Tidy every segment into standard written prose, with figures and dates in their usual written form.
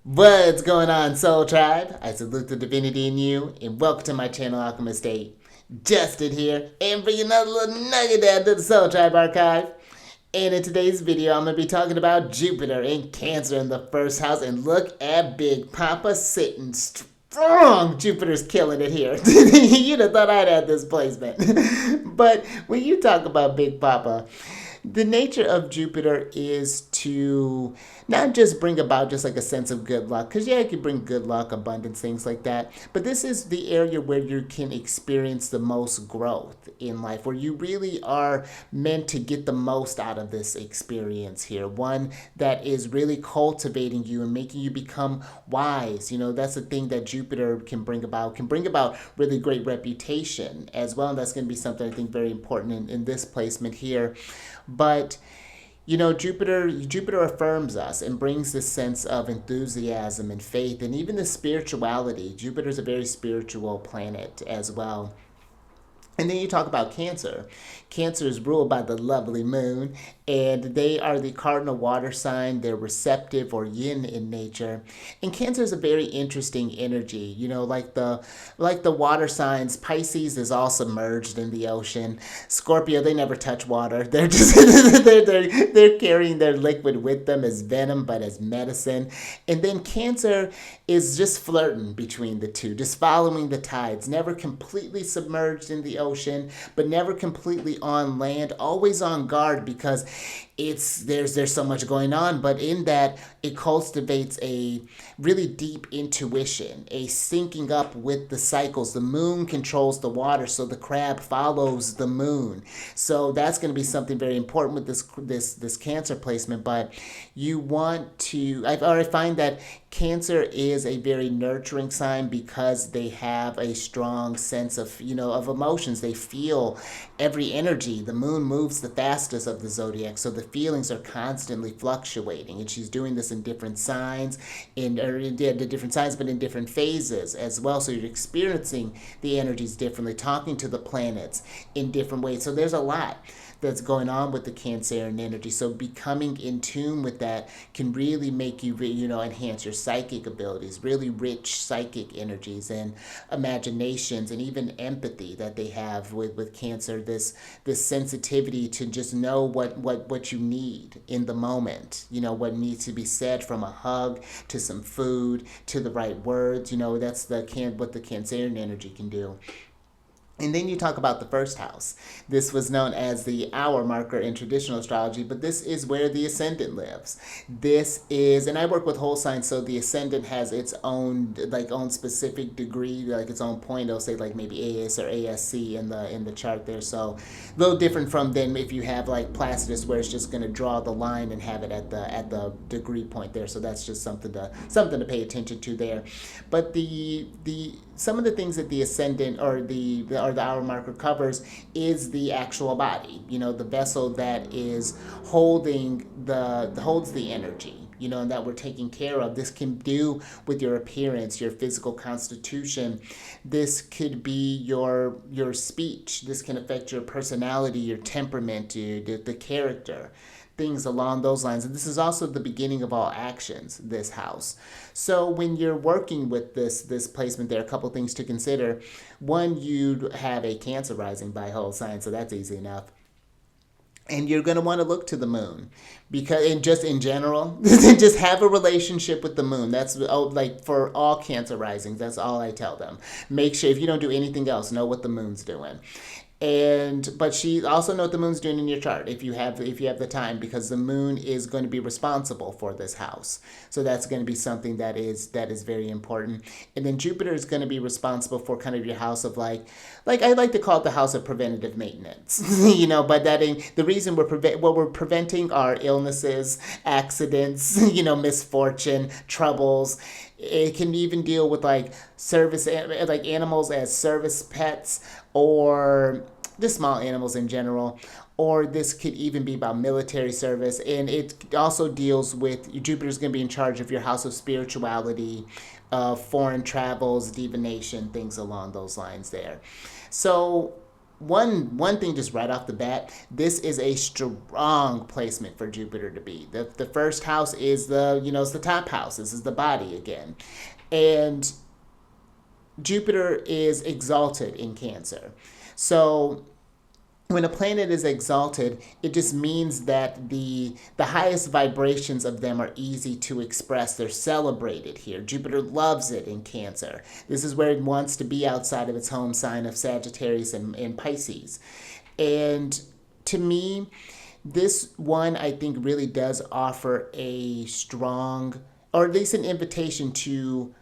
What's going on, Soul Tribe? I salute the divinity in you, and welcome to my channel, Alchemist. Justin here, and bring another little nugget down to the Soul Tribe archive. And in today's video, I'm going to be talking about Jupiter in Cancer in the first house, and look at Big Papa sitting strong. Jupiter's killing it here. You'd have thought I'd had this placement. But when you talk about Big Papa, the nature of Jupiter is to not just bring about just like a sense of good luck, because yeah, it can bring good luck, abundance, things like that. But this is the area where you can experience the most growth in life, where you really are meant to get the most out of this experience here. One that is really cultivating you and making you become wise. That's the thing that Jupiter can bring about really great reputation as well. And that's going to be something I think very important in this placement here. But Jupiter affirms us and brings this sense of enthusiasm and faith and even the spirituality. Jupiter's a very spiritual planet as well. And then you talk about Cancer. Cancer is ruled by the lovely moon, and they are the cardinal water sign. They're receptive or yin in nature. And Cancer is a very interesting energy. Like the water signs, Pisces is all submerged in the ocean. Scorpio, they never touch water. They're just they're carrying their liquid with them as venom, but as medicine. And then Cancer is just flirting between the two, just following the tides, never completely submerged in the ocean, but never completely on land, always on guard because there's so much going on, but in that it cultivates a really deep intuition, a syncing up with the cycles. The moon controls the water, so the crab follows the moon. So that's going to be something very important with this Cancer placement. But you want to, I find that Cancer is a very nurturing sign because they have a strong sense of emotions. They feel every energy. The moon moves the fastest of the zodiac, so the feelings are constantly fluctuating, and she's doing this in different signs, but in different phases as well. So you're experiencing the energies differently, talking to the planets in different ways. So there's a lot that's going on with the Cancerian energy. So becoming in tune with that can really make you, enhance your psychic abilities, really rich psychic energies and imaginations and even empathy that they have with Cancer. This sensitivity to just know what you need in the moment. What needs to be said, from a hug to some food to the right words. That's what the Cancerian energy can do. And then you talk about the first house. This was known as the hour marker in traditional astrology, but this is where the ascendant lives. This is, and I work with whole signs, so the ascendant has its own own specific degree, like its own point. It'll say like maybe AS or ASC in the chart there. So a little different from then if you have like Placidus, where it's just going to draw the line and have it at the degree point there. So that's just something to pay attention to there. But the some of the things that the ascendant or the hour marker covers is the actual body. The vessel that is holds the energy. And that we're taking care of. This can do with your appearance, your physical constitution. This could be your speech. This can affect your personality, your temperament, the character, things along those lines. And this is also the beginning of all actions, this house. So when you're working with this placement, there are a couple things to consider. One, you have a Cancer rising by whole sign, so that's easy enough. And you're going to want to look to the moon, because, and just in general, just have a relationship with the moon. That's like for all Cancer risings, that's all I tell them. Make sure, if you don't do anything else, know what the moon's doing. But she also know what the moon's doing in your chart if you have the time, because the moon is going to be responsible for this house. So that's going to be something that is very important. And then Jupiter is going to be responsible for kind of your house of like I like to call it the house of preventative maintenance. But that ain't the reason what we're preventing are illnesses, accidents, misfortune, troubles. It can even deal with like service, like animals as service pets, or just small animals in general. Or this could even be about military service. And it also deals with, Jupiter's going to be in charge of your house of spirituality, foreign travels, divination, things along those lines there. So one thing just right off the bat, this is a strong placement for Jupiter to be. The first house is it's the top house. This is the body again. And Jupiter is exalted in Cancer. So when a planet is exalted, it just means that the highest vibrations of them are easy to express. They're celebrated here. Jupiter loves it in Cancer. This is where it wants to be outside of its home sign of Sagittarius and Pisces. And to me, this one I think really does offer a strong, or at least an invitation to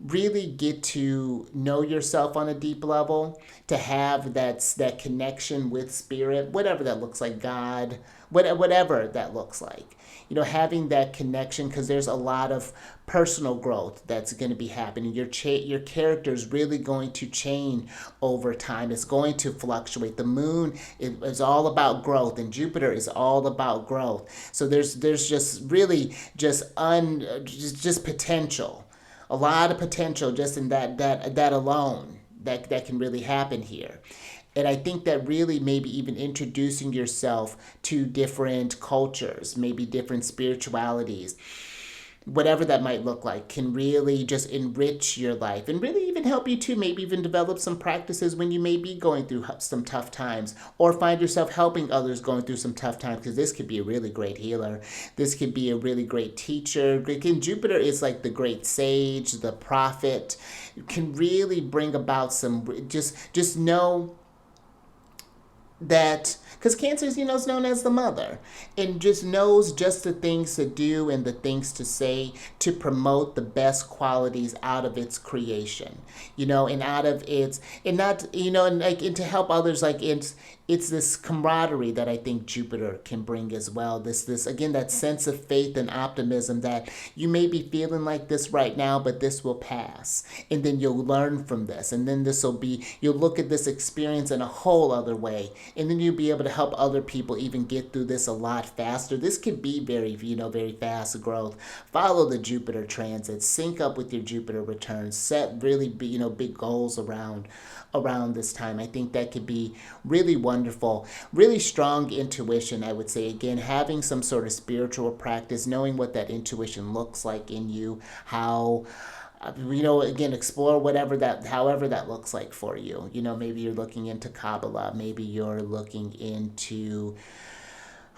really get to know yourself on a deep level, to have that connection with spirit, whatever that looks like, God, whatever that looks like. Having that connection, because there's a lot of personal growth that's going to be happening. Your character is really going to change over time. It's going to fluctuate. The moon is all about growth, and Jupiter is all about growth. So there's just really just potential, a lot of potential just in that alone that can really happen here. And I think that really maybe even introducing yourself to different cultures, maybe different spiritualities, whatever that might look like, can really just enrich your life and really even help you to maybe even develop some practices when you may be going through some tough times, or find yourself helping others going through some tough times, because this could be a really great healer. This could be a really great teacher. Again, Jupiter is like the great sage, the prophet. It can really bring about some, just know that, because Cancer is known as the mother, and just knows just the things to do and the things to say to promote the best qualities out of its creation, and out of its, and not, and to help others. Like it's this camaraderie that I think Jupiter can bring as well. This again, that sense of faith and optimism that you may be feeling like this right now, but this will pass, and then you'll learn from this, and then you'll look at this experience in a whole other way, and then you'll be able to help other people even get through this a lot faster. This could be very fast growth. Follow the Jupiter transit, sync up with your Jupiter returns, set really big goals around this time. I think that could be really wonderful. Really strong intuition, I would say. Again, having some sort of spiritual practice, knowing what that intuition looks like in you, how again, explore however that looks like for you. Maybe you're looking into Kabbalah, maybe you're looking into,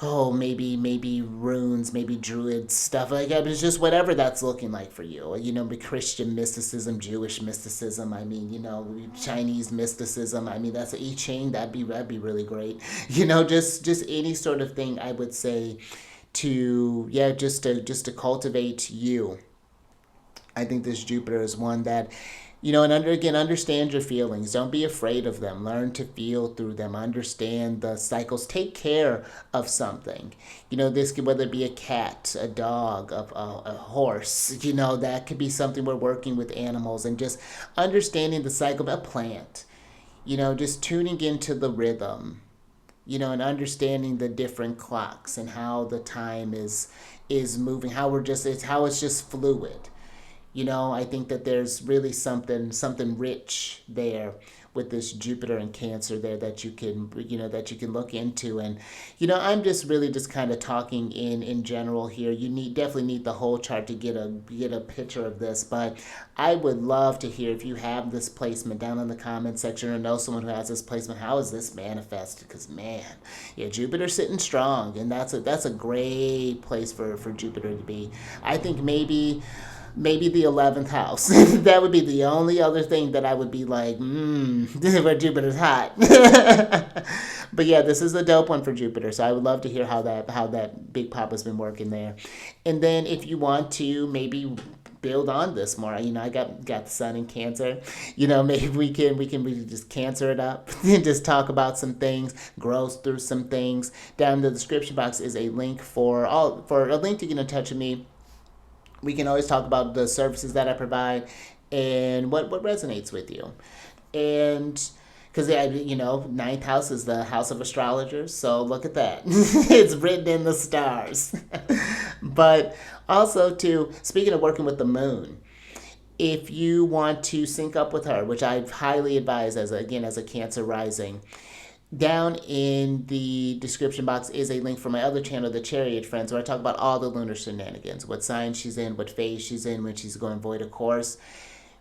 maybe runes, maybe druid stuff like that. It's just whatever that's looking like for you. Christian mysticism, Jewish mysticism. Chinese mysticism. That's an I Ching. That'd be really great. Just any sort of thing, I would say, just to cultivate you. I think this Jupiter is one that, and understand your feelings. Don't be afraid of them. Learn to feel through them. Understand the cycles. Take care of something. This could, whether it be a cat, a dog, a horse, that could be something. We're working with animals and just understanding the cycle of a plant, just tuning into the rhythm, and understanding the different clocks and how the time is moving, how it's just fluid. I think that there's really something rich there with this Jupiter and Cancer there that you can look into. And I'm just really just kind of talking in general here. You definitely need the whole chart to get a picture of this, but I would love to hear if you have this placement down in the comment section, or know someone who has this placement. How is this manifested? Because Jupiter's sitting strong, and that's a great place for Jupiter to be. I think maybe the 11th house. That would be the only other thing that I would be like, where Jupiter's hot. But yeah, this is a dope one for Jupiter. So I would love to hear how that Big Papa's been working there. And then if you want to maybe build on this more, I got the sun in Cancer. Maybe we can just Cancer it up and just talk about some things, grow through some things. Down in the description box is a link for a link to get in touch with me. We can always talk about the services that I provide and what resonates with you. And because, ninth house is the house of astrologers. So look at that. It's written in the stars. But also, too, speaking of working with the moon, if you want to sync up with her, which I highly advise as a Cancer rising, down in the description box is a link for my other channel, The Chariot Friends, where I talk about all the lunar shenanigans, what sign she's in, what phase she's in, when she's going void of course.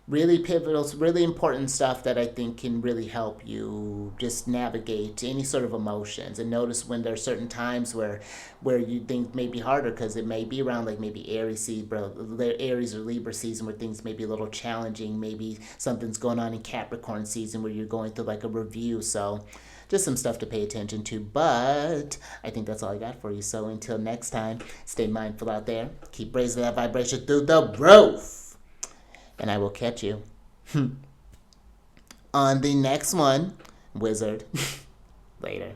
Really pivotal, really important stuff that I think can really help you just navigate any sort of emotions, and notice when there are certain times where you think may be harder, because it may be around like maybe Aries or Libra season, where things may be a little challenging. Maybe something's going on in Capricorn season where you're going through like a review. So just some stuff to pay attention to. But I think that's all I got for you. So until next time, stay mindful out there. Keep raising that vibration through the roof. And I will catch you on the next one, wizard. Later.